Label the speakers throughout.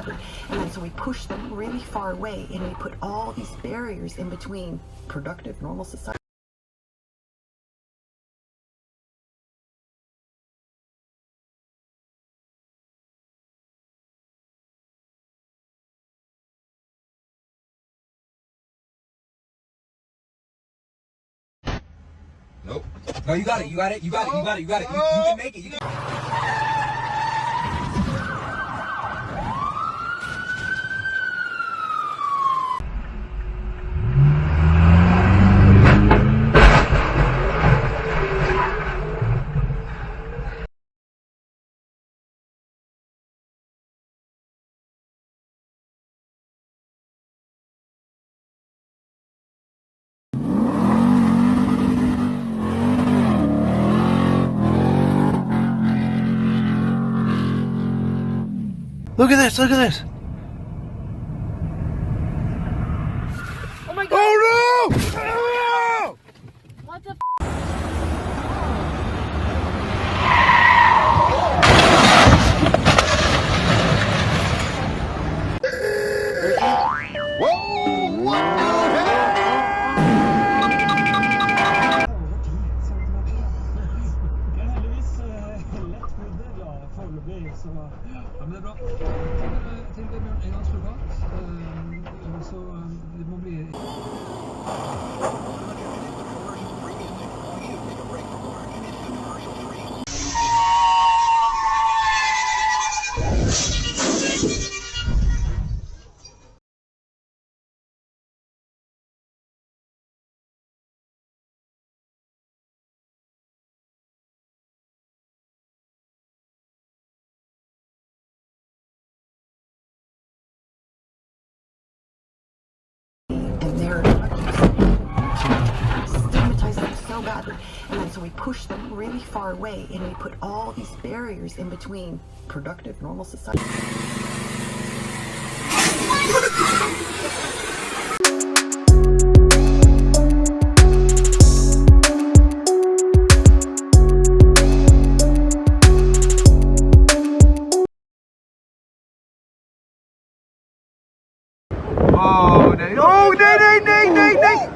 Speaker 1: badly. And then so we push them really far away, and we put all these barriers in between productive, normal society.
Speaker 2: Nope. No, you got it. You got it. You got it. You got it. You got it. You can make it. You can...
Speaker 3: Look at this, look at this.
Speaker 4: Oh my god!
Speaker 3: Oh no! Oh!
Speaker 4: What the f?
Speaker 3: Whoa! What the hell?
Speaker 5: Ja, men det är bra. Till en gång surrogat. Så det må bli...
Speaker 1: And they're stigmatized them so badly. And then so we push them really far away, and we put all these barriers in between productive, normal society.
Speaker 3: Oh nee, oh nee.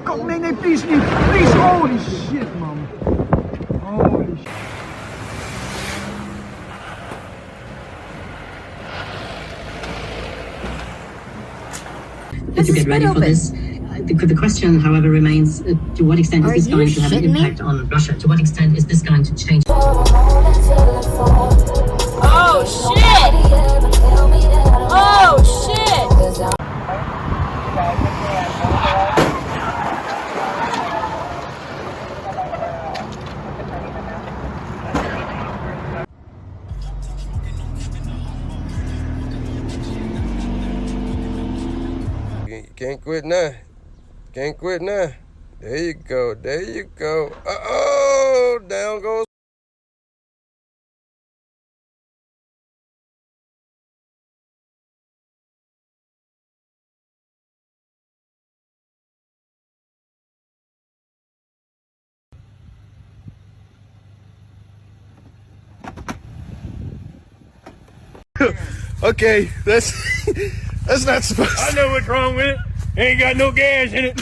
Speaker 3: Kom, nee, please niet. Please, holy shit, man. Holy shit.
Speaker 6: To get ready for this. The question, however, remains, to what extent is this going to have an impact on Russia? To what extent is this going to change?
Speaker 4: Oh shit! Oh shit!
Speaker 7: Can't quit now. Can't quit now. There you go. There you go. Uh-oh! Down goes.
Speaker 3: Okay, that's not supposed to...
Speaker 8: I know what's wrong with it. Ain't got no gas in it.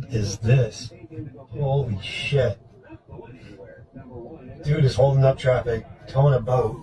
Speaker 9: Is this? Holy shit. Dude is holding up traffic, towing a boat.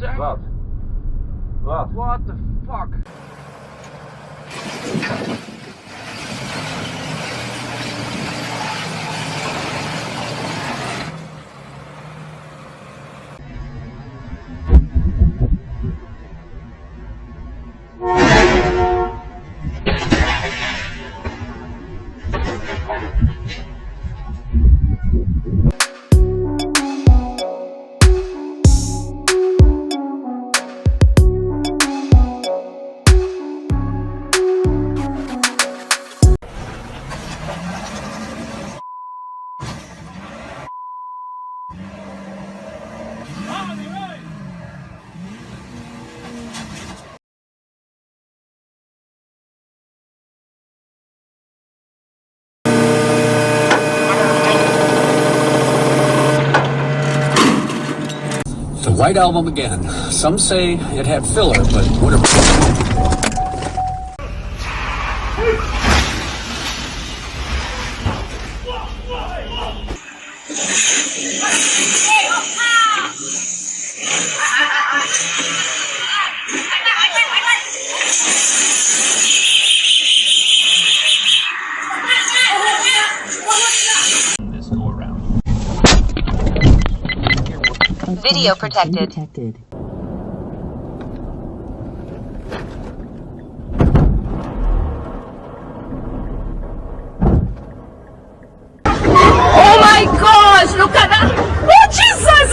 Speaker 3: zeg.
Speaker 7: Wat? Wat?
Speaker 3: What the fuck?
Speaker 10: The White Album again. Some say it had filler, but whatever.
Speaker 11: This go around.
Speaker 12: Video protected.
Speaker 4: Oh my gosh, look at that. Oh Jesus!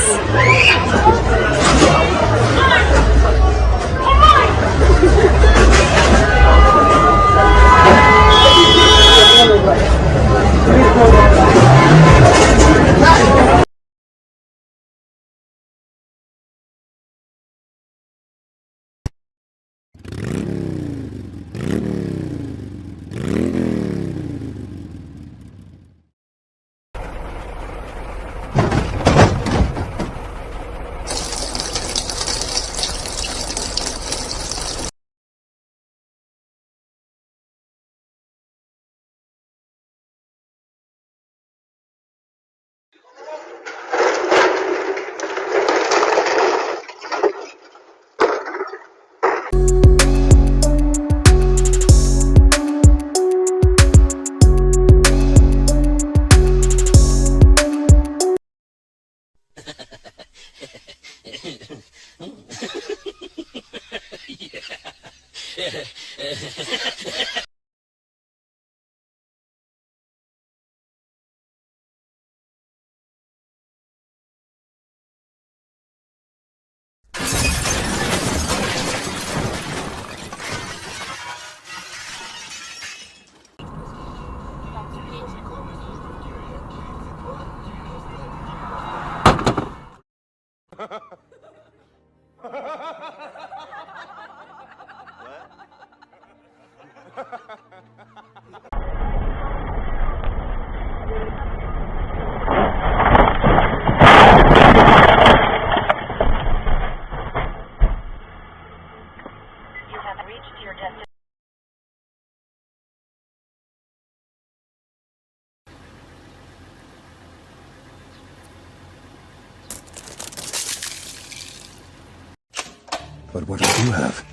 Speaker 10: But what do you have?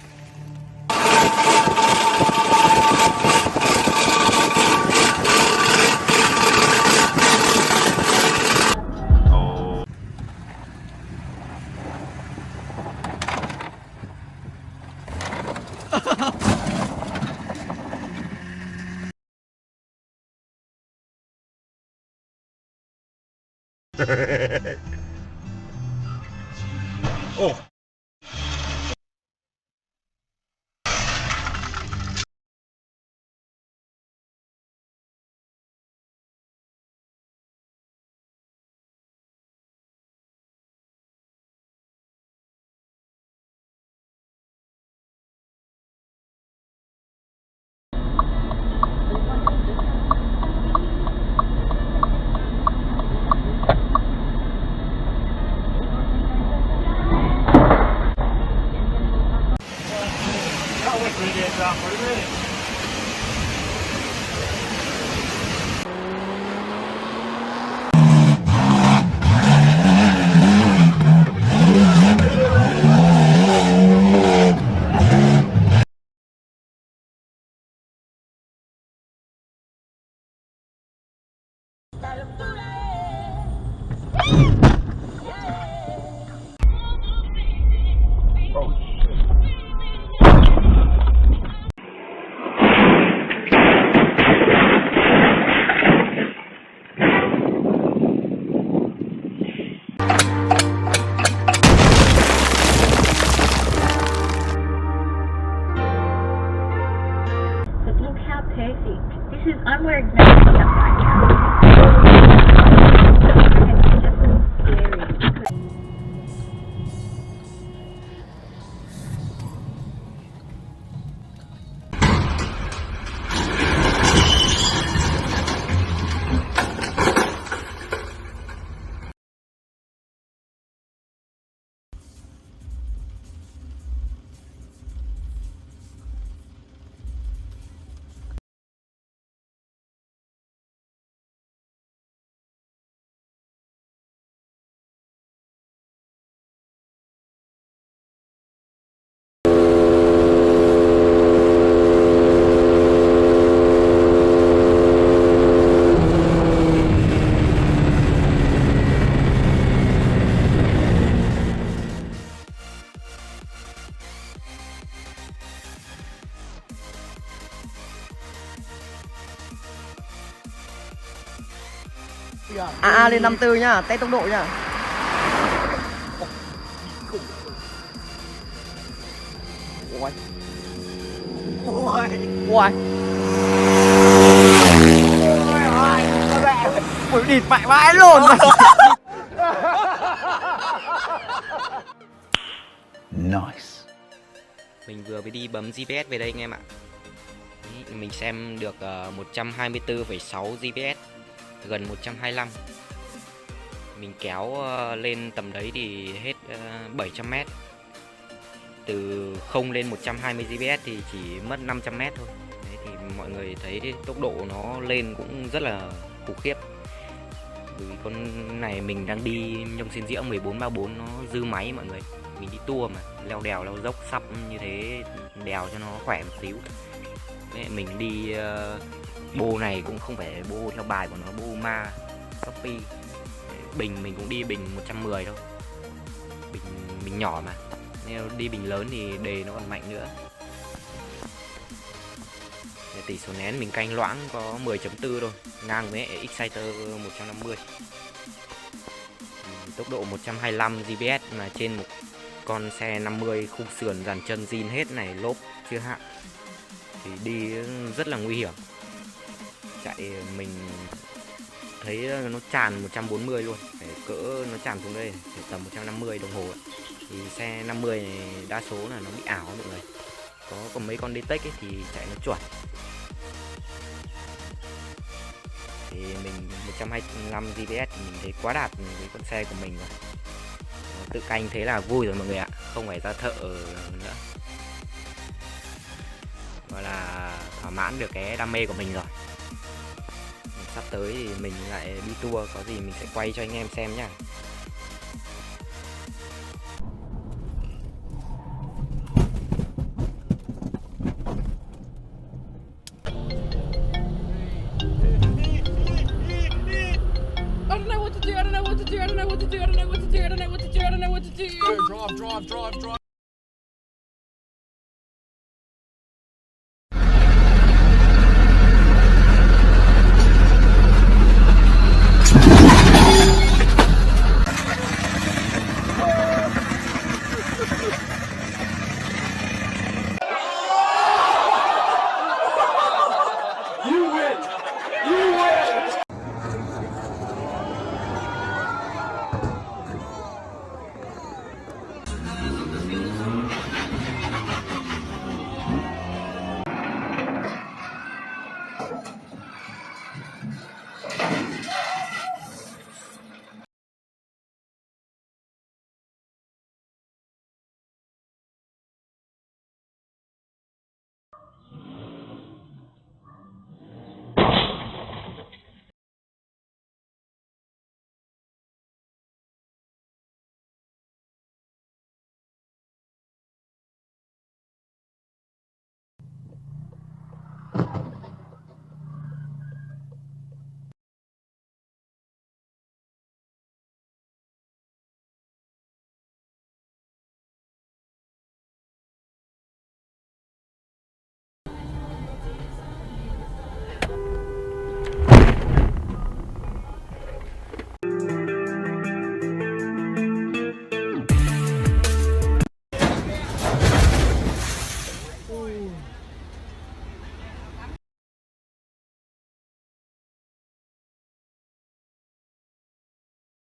Speaker 8: Oh.
Speaker 11: somewhere exactly up right
Speaker 13: lên 54 nhá, test tốc độ nhá. Ui. Ui. Ui, địt mẹ vãi lồn rồi.
Speaker 14: Nice.
Speaker 15: Mình vừa mới đi bấm GPS về đây anh em ạ. Mình xem được 124,6 GPS, gần 125. Mình kéo lên tầm đấy thì hết 700m. Từ 0 lên 120 GPS thì chỉ mất 500m thôi. Đấy, thì mọi người thấy tốc độ nó lên cũng rất là khủng khiếp. Bởi vì con này mình đang đi nhông xin dĩa 1434 nó dư máy mọi người. Mình đi tour mà, leo đèo leo dốc sắp như thế, đèo cho nó khỏe một xíu. Đấy, mình đi bô này cũng không phải bô theo bài của nó, bô ma Shopee. Bình mình cũng đi bình 110 thôi. Bình nhỏ mà. Nếu đi bình lớn thì đề nó còn mạnh nữa. Để tỷ số nén mình canh loãng có 10.4 thôi, ngang với Exciter 150. Tốc độ 125 GPS mà trên một con xe 50 khung sườn dàn chân zin hết này, lốp chưa hạ thì đi rất là nguy hiểm. Chạy mình thấy nó tràn 140 luôn, phải cỡ nó tràn xuống đây phải tầm 150 đồng hồ ấy. Thì xe 50 này đa số là nó bị ảo mọi người. Có mấy con DTEC ấy thì chạy nó chuẩn. Thì mình 125 GPS thì mình thấy quá đạt với con xe của mình rồi. Tự canh thế là vui rồi mọi người ạ, không phải ra thợ nữa. Gọi là thỏa mãn được cái đam mê của mình rồi. Sắp tới thì mình lại đi tour, có gì mình sẽ quay cho anh em xem nhá.
Speaker 4: I don't know what to do. I don't know what to do. I don't know what to do. I don't know what to do. I don't know what to do. I don't know what to do.
Speaker 8: Drive.